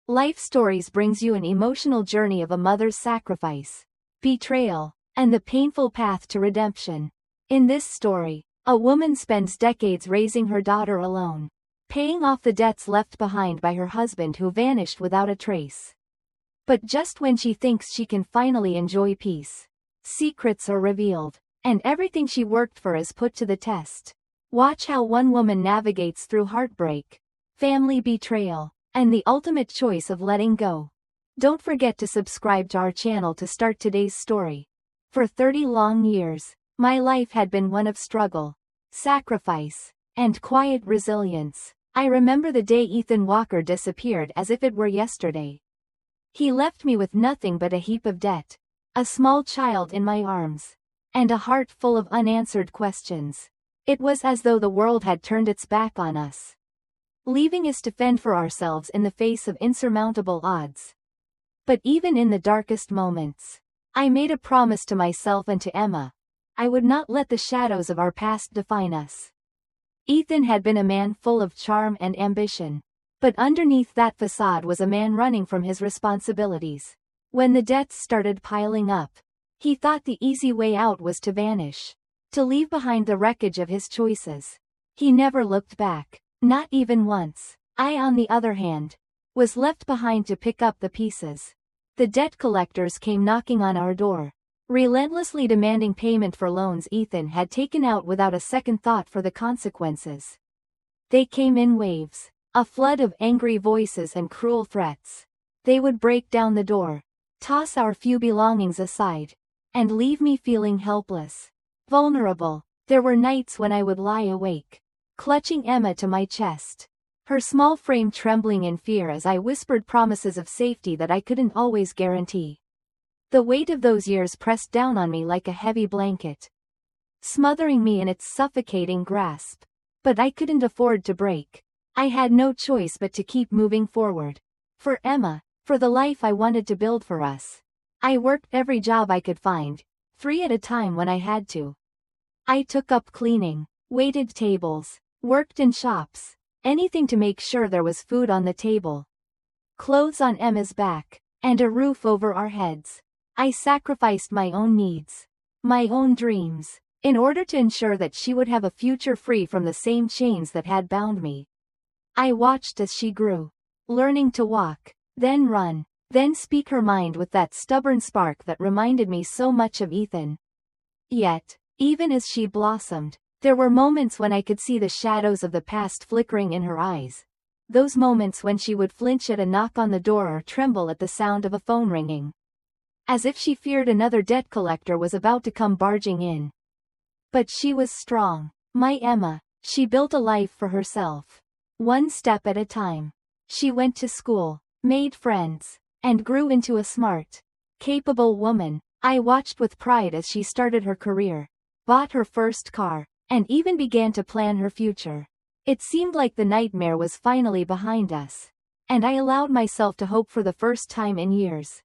Life Stories brings you an emotional journey of a mother's sacrifice, betrayal, and the painful path to redemption. In this story, a woman spends decades raising her daughter alone, paying off the debts left behind by her husband who vanished without a trace. But just when she thinks she can finally enjoy peace, secrets are revealed, and everything she worked for is put to the test. Watch how one woman navigates through heartbreak, family betrayal, and the ultimate choice of letting go. Don't forget to subscribe to our channel to start today's story. For 30 long years, my life had been one of struggle, sacrifice, and quiet resilience. I remember the day Ethan Walker disappeared as if it were yesterday. He left me with nothing but a heap of debt, a small child in my arms, and a heart full of unanswered questions. It was as though the world had turned its back on us, leaving us to fend for ourselves in the face of insurmountable odds. But even in the darkest moments, I made a promise to myself and to Emma. I would not let the shadows of our past define us. Ethan had been a man full of charm and ambition, but underneath that facade was a man running from his responsibilities. When the debts started piling up, he thought the easy way out was to vanish, to leave behind the wreckage of his choices. He never looked back, not even once. I, on the other hand, was left behind to pick up the pieces. The debt collectors came knocking on our door, relentlessly demanding payment for loans Ethan had taken out without a second thought for the consequences. They came in waves, a flood of angry voices and cruel threats. They would break down the door, toss our few belongings aside, and leave me feeling helpless, vulnerable. There were nights when I would lie awake, clutching Emma to my chest, her small frame trembling in fear as I whispered promises of safety that I couldn't always guarantee. The weight of those years pressed down on me like a heavy blanket, smothering me in its suffocating grasp. But I couldn't afford to break. I had no choice but to keep moving forward. For Emma, for the life I wanted to build for us. I worked every job I could find, 3 at a time when I had to. I took up cleaning, waited tables, worked in shops, anything to make sure there was food on the table, clothes on Emma's back, and a roof over our heads. I sacrificed my own needs, my own dreams, in order to ensure that she would have a future free from the same chains that had bound me. I watched as she grew, learning to walk, then run, then speak her mind with that stubborn spark that reminded me so much of Ethan. Yet, even as she blossomed, there were moments when I could see the shadows of the past flickering in her eyes. Those moments when she would flinch at a knock on the door or tremble at the sound of a phone ringing, as if she feared another debt collector was about to come barging in. But she was strong, my Emma. She built a life for herself, one step at a time. She went to school, made friends, and grew into a smart, capable woman. I watched with pride as she started her career, bought her first car, and even began to plan her future. It seemed like the nightmare was finally behind us, and I allowed myself to hope for the first time in years.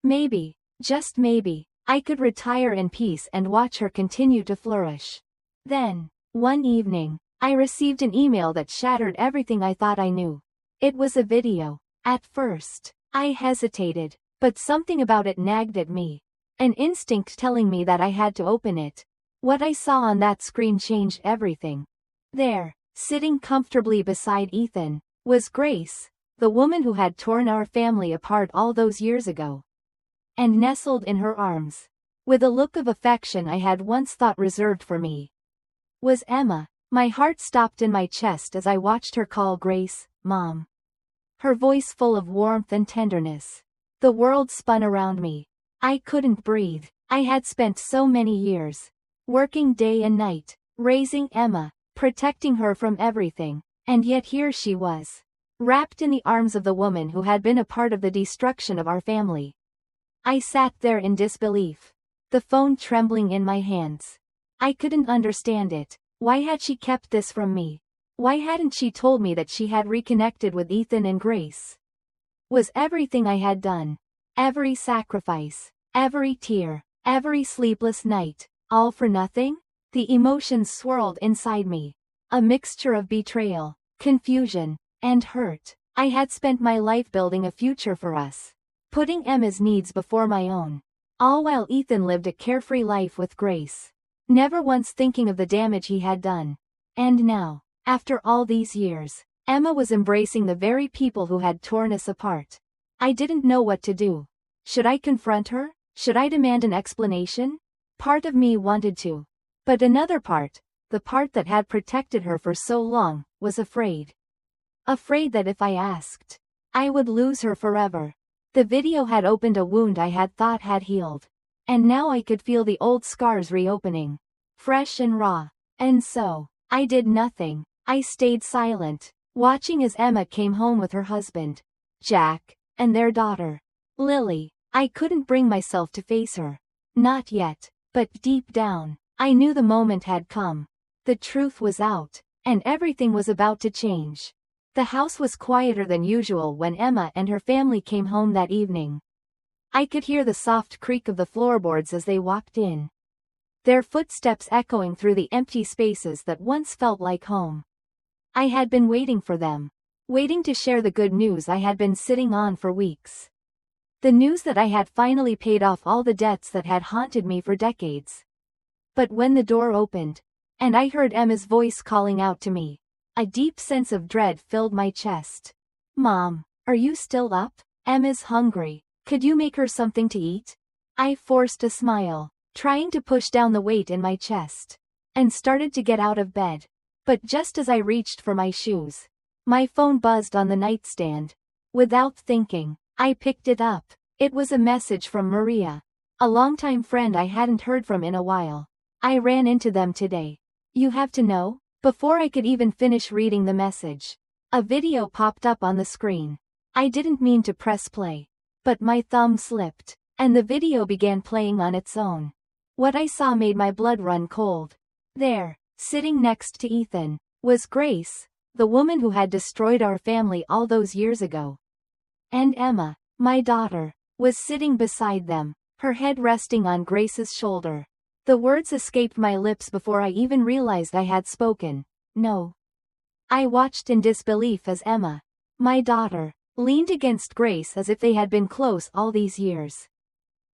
Maybe, just maybe, I could retire in peace and watch her continue to flourish. Then, one evening, I received an email that shattered everything I thought I knew. It was a video. At first, I hesitated, but something about it nagged at me. An instinct telling me that I had to open it. What I saw on that screen changed everything. There, sitting comfortably beside Ethan, was Grace, the woman who had torn our family apart all those years ago. And nestled in her arms, with a look of affection I had once thought reserved for me, was Emma. My heart stopped in my chest as I watched her call Grace, Mom. Her voice full of warmth and tenderness. The world spun around me. I couldn't breathe. I had spent so many years, working day and night, raising Emma, protecting her from everything, and yet here she was, wrapped in the arms of the woman who had been a part of the destruction of our family. I sat there in disbelief, the phone trembling in my hands. I couldn't understand it. Why had she kept this from me? Why hadn't she told me that she had reconnected with Ethan and Grace? Was everything I had done, every sacrifice, every tear, every sleepless night, all for nothing? The emotions swirled inside me, a mixture of betrayal, confusion, and hurt. I had spent my life building a future for us, putting Emma's needs before my own, all while Ethan lived a carefree life with Grace, never once thinking of the damage he had done. And now, after all these years, Emma was embracing the very people who had torn us apart. I didn't know what to do. Should I confront her? Should I demand an explanation? Part of me wanted to. But another part, the part that had protected her for so long, was afraid. Afraid that if I asked, I would lose her forever. The video had opened a wound I had thought had healed. And now I could feel the old scars reopening, fresh and raw. And so, I did nothing. I stayed silent, watching as Emma came home with her husband, Jack, and their daughter, Lily. I couldn't bring myself to face her. Not yet, but deep down, I knew the moment had come. The truth was out, and everything was about to change. The house was quieter than usual when Emma and her family came home that evening. I could hear the soft creak of the floorboards as they walked in, their footsteps echoing through the empty spaces that once felt like home. I had been waiting for them, waiting to share the good news I had been sitting on for weeks. The news that I had finally paid off all the debts that had haunted me for decades. But when the door opened, and I heard Emma's voice calling out to me, a deep sense of dread filled my chest. Mom, are you still up? Emma's hungry. Could you make her something to eat? I forced a smile, trying to push down the weight in my chest, and started to get out of bed. But just as I reached for my shoes, my phone buzzed on the nightstand. Without thinking, I picked it up. It was a message from Maria, a longtime friend I hadn't heard from in a while. I ran into them today. You have to know? Before I could even finish reading the message, a video popped up on the screen. I didn't mean to press play, but my thumb slipped, and the video began playing on its own. What I saw made my blood run cold. There, sitting next to Ethan, was Grace, the woman who had destroyed our family all those years ago. And Emma, my daughter, was sitting beside them, her head resting on Grace's shoulder. The words escaped my lips before I even realized I had spoken. No. I watched in disbelief as Emma, my daughter, leaned against Grace as if they had been close all these years.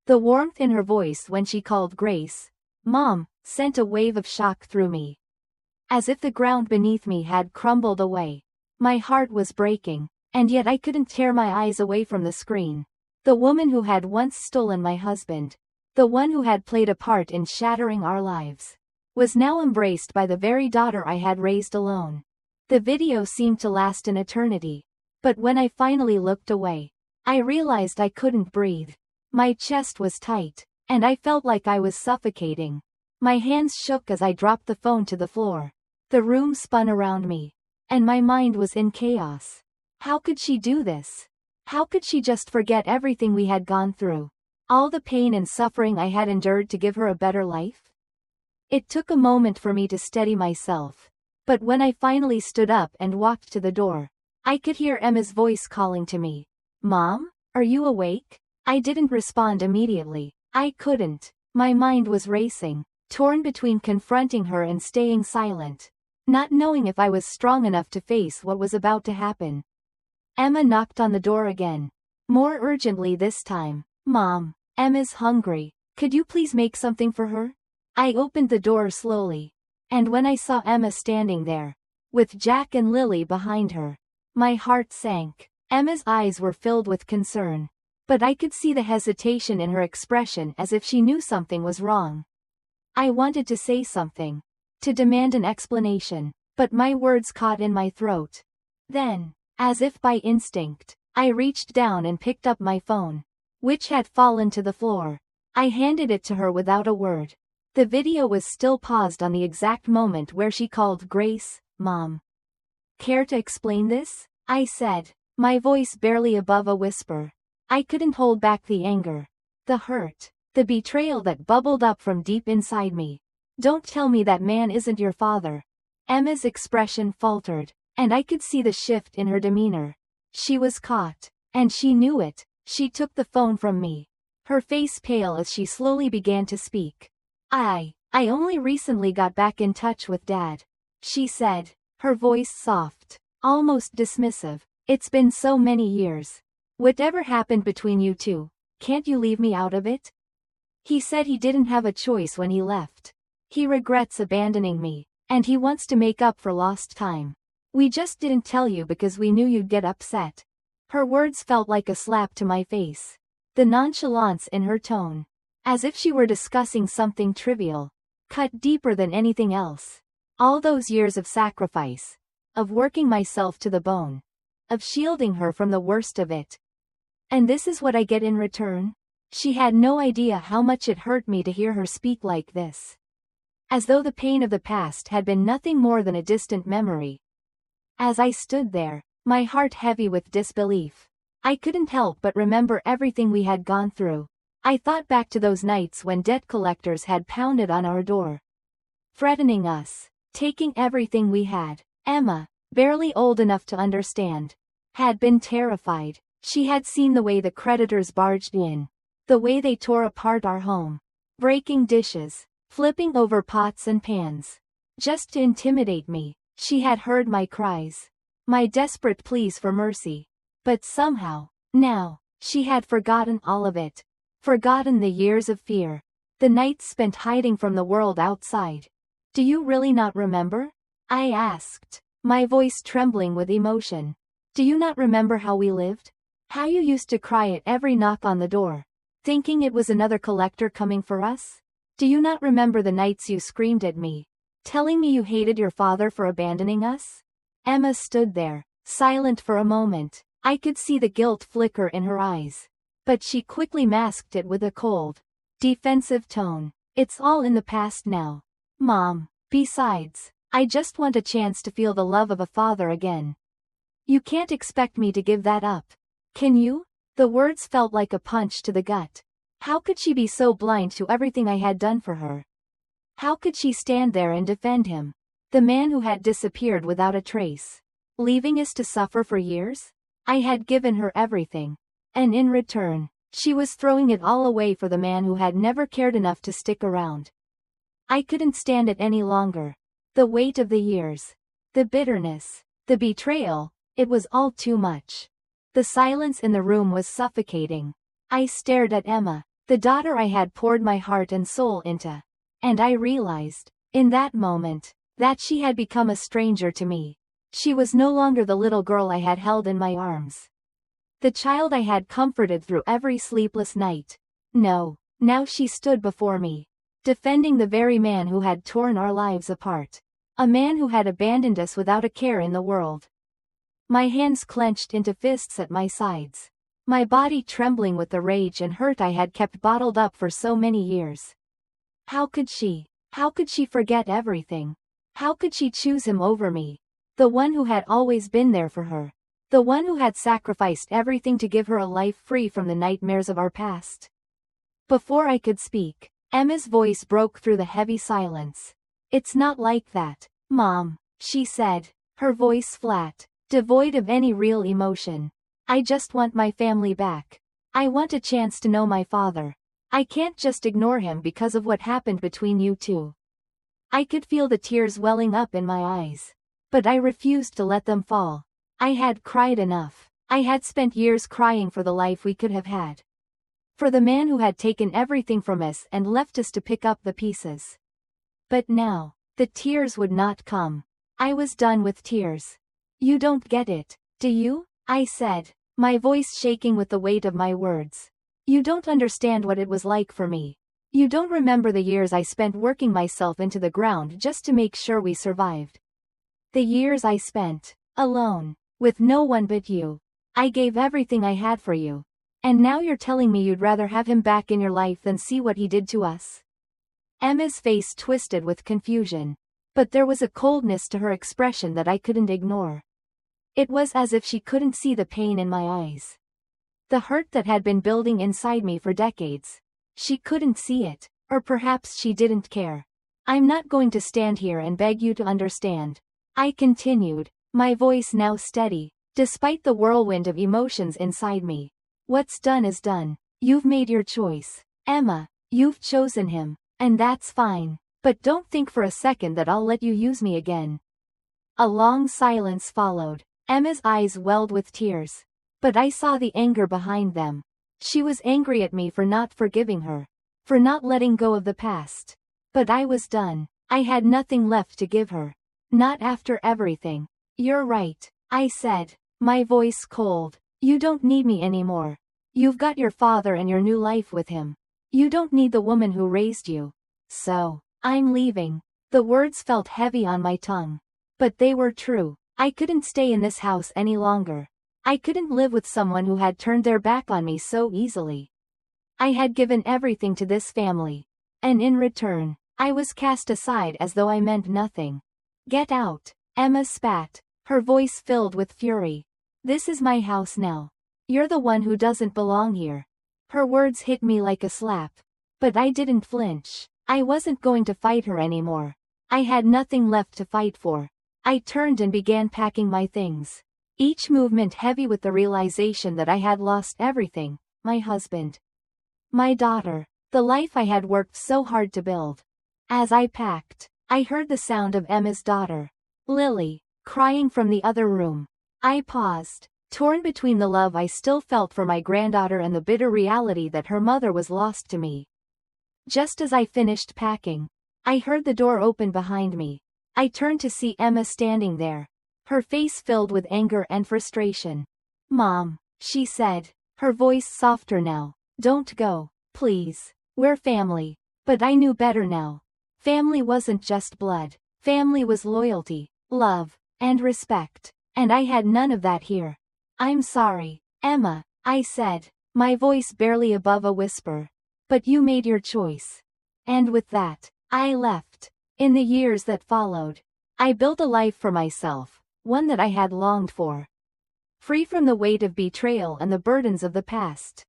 The warmth in her voice when she called Grace, Mom, sent a wave of shock through me. As if the ground beneath me had crumbled away. My heart was breaking, and yet I couldn't tear my eyes away from the screen. The woman who had once stolen my husband, the one who had played a part in shattering our lives, was now embraced by the very daughter I had raised alone. The video seemed to last an eternity. But when I finally looked away, I realized I couldn't breathe. My chest was tight, and I felt like I was suffocating. My hands shook as I dropped the phone to the floor. The room spun around me, and my mind was in chaos. How could she do this? How could she just forget everything we had gone through? All the pain and suffering I had endured to give her a better life? It took a moment for me to steady myself. But when I finally stood up and walked to the door, I could hear Emma's voice calling to me. Mom, are you awake? I didn't respond immediately. I couldn't. My mind was racing, torn between confronting her and staying silent, not knowing if I was strong enough to face what was about to happen. Emma knocked on the door again, more urgently this time. Mom, Emma's hungry. Could you please make something for her? I opened the door slowly, and when I saw Emma standing there, with Jack and Lily behind her, my heart sank. Emma's eyes were filled with concern, but I could see the hesitation in her expression as if she knew something was wrong. I wanted to say something, to demand an explanation, but my words caught in my throat. Then, as if by instinct, I reached down and picked up my phone, which had fallen to the floor. I handed it to her without a word. The video was still paused on the exact moment where she called Grace, Mom. Care to explain this? I said, my voice barely above a whisper. I couldn't hold back the anger, the hurt, the betrayal that bubbled up from deep inside me. Don't tell me that man isn't your father. Emma's expression faltered, and I could see the shift in her demeanor. She was caught, and she knew it. She took the phone from me, her face pale as she slowly began to speak. I only recently got back in touch with Dad, she said, her voice soft, almost dismissive. It's been so many years. Whatever happened between you two? Can't you leave me out of it? He said he didn't have a choice when he left. He regrets abandoning me, and he wants to make up for lost time. We just didn't tell you because we knew you'd get upset. Her words felt like a slap to my face. The nonchalance in her tone, as if she were discussing something trivial, cut deeper than anything else. All those years of sacrifice, of working myself to the bone, of shielding her from the worst of it. And this is what I get in return? She had no idea how much it hurt me to hear her speak like this. As though the pain of the past had been nothing more than a distant memory. As I stood there, my heart heavy with disbelief, I couldn't help but remember everything we had gone through. I thought back to those nights when debt collectors had pounded on our door, threatening us, taking everything we had. Emma, barely old enough to understand, had been terrified. She had seen the way the creditors barged in, the way they tore apart our home, breaking dishes, flipping over pots and pans, just to intimidate me. She had heard my cries, my desperate pleas for mercy. But somehow, now, she had forgotten all of it. Forgotten the years of fear, the nights spent hiding from the world outside. Do you really not remember? I asked, my voice trembling with emotion. Do you not remember how we lived? How you used to cry at every knock on the door, thinking it was another collector coming for us? Do you not remember the nights you screamed at me, telling me you hated your father for abandoning us? Emma stood there, silent for a moment. I could see the guilt flicker in her eyes. But she quickly masked it with a cold, defensive tone. It's all in the past now, Mom. Besides, I just want a chance to feel the love of a father again. You can't expect me to give that up. Can you? The words felt like a punch to the gut. How could she be so blind to everything I had done for her? How could she stand there and defend him, the man who had disappeared without a trace, leaving us to suffer for years? I had given her everything, and in return, she was throwing it all away for the man who had never cared enough to stick around. I couldn't stand it any longer. The weight of the years, the bitterness, the betrayal, it was all too much. The silence in the room was suffocating. I stared at Emma, the daughter I had poured my heart and soul into, and I realized, in that moment, that she had become a stranger to me. She was no longer the little girl I had held in my arms, the child I had comforted through every sleepless night. No, now she stood before me, defending the very man who had torn our lives apart, a man who had abandoned us without a care in the world. My hands clenched into fists at my sides, my body trembling with the rage and hurt I had kept bottled up for so many years. How could she? How could she forget everything? How could she choose him over me? The one who had always been there for her. The one who had sacrificed everything to give her a life free from the nightmares of our past. Before I could speak, Emma's voice broke through the heavy silence. It's not like that, Mom, she said, her voice flat, devoid of any real emotion. I just want my family back. I want a chance to know my father. I can't just ignore him because of what happened between you two. I could feel the tears welling up in my eyes. But I refused to let them fall. I had cried enough. I had spent years crying for the life we could have had. For the man who had taken everything from us and left us to pick up the pieces. But now, the tears would not come. I was done with tears. You don't get it, do you? I said, my voice shaking with the weight of my words. You don't understand what it was like for me. You don't remember the years I spent working myself into the ground just to make sure we survived. The years I spent, alone, with no one but you. I gave everything I had for you. And now you're telling me you'd rather have him back in your life than see what he did to us? Emma's face twisted with confusion. But there was a coldness to her expression that I couldn't ignore. It was as if she couldn't see the pain in my eyes. The hurt that had been building inside me for decades. She couldn't see it, or perhaps she didn't care. I'm not going to stand here and beg you to understand, I continued, my voice now steady, despite the whirlwind of emotions inside me. What's done is done. You've made your choice, Emma. You've chosen him, and that's fine. But don't think for a second that I'll let you use me again. A long silence followed. Emma's eyes welled with tears. But I saw the anger behind them. She was angry at me for not forgiving her. For not letting go of the past. But I was done. I had nothing left to give her. Not after everything. You're right, I said, my voice cold. You don't need me anymore. You've got your father and your new life with him. You don't need the woman who raised you. So, I'm leaving. The words felt heavy on my tongue. But they were true. I couldn't stay in this house any longer. I couldn't live with someone who had turned their back on me so easily. I had given everything to this family. And in return, I was cast aside as though I meant nothing. Get out, Emma spat, her voice filled with fury. This is my house now. You're the one who doesn't belong here. Her words hit me like a slap. But I didn't flinch. I wasn't going to fight her anymore. I had nothing left to fight for. I turned and began packing my things. Each movement heavy with the realization that I had lost everything, my husband, my daughter, the life I had worked so hard to build. As I packed, I heard the sound of Emma's daughter, Lily, crying from the other room. I paused, torn between the love I still felt for my granddaughter and the bitter reality that her mother was lost to me. Just as I finished packing, I heard the door open behind me. I turned to see Emma standing there, her face filled with anger and frustration. Mom, she said, her voice softer now, don't go, please. We're family. But I knew better now. Family wasn't just blood. Family was loyalty, love, and respect. And I had none of that here. I'm sorry, Emma, I said, my voice barely above a whisper. But you made your choice. And with that, I left. In the years that followed, I built a life for myself, one that I had longed for. Free from the weight of betrayal and the burdens of the past.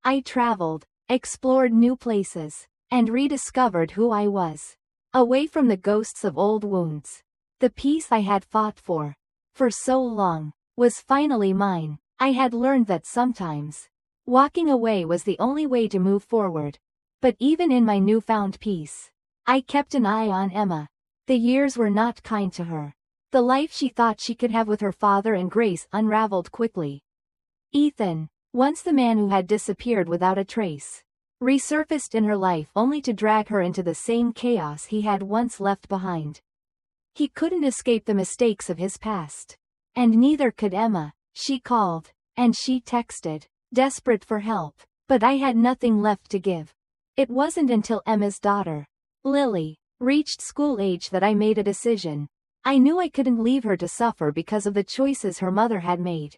I traveled, explored new places, and rediscovered who I was. Away from the ghosts of old wounds. The peace I had fought for so long, was finally mine. I had learned that sometimes, walking away was the only way to move forward. But even in my newfound peace, I kept an eye on Emma. The years were not kind to her. The life she thought she could have with her father and Grace unraveled quickly. Ethan, once the man who had disappeared without a trace, resurfaced in her life only to drag her into the same chaos he had once left behind. He couldn't escape the mistakes of his past. And neither could Emma. She called, and she texted, desperate for help, but I had nothing left to give. It wasn't until Emma's daughter, Lily, reached school age that I made a decision. I knew I couldn't leave her to suffer because of the choices her mother had made.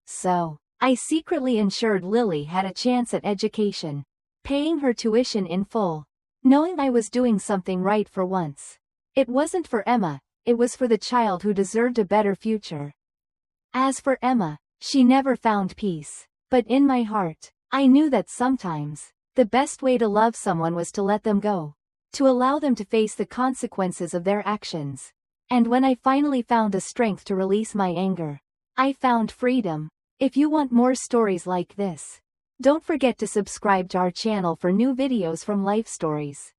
So, I secretly ensured Lily had a chance at education, paying her tuition in full, knowing I was doing something right for once. It wasn't for Emma, it was for the child who deserved a better future. As for Emma, she never found peace. But in my heart, I knew that sometimes, the best way to love someone was to let them go. To allow them to face the consequences of their actions. And when I finally found the strength to release my anger, I found freedom. If you want more stories like this, don't forget to subscribe to our channel for new videos from Life Stories.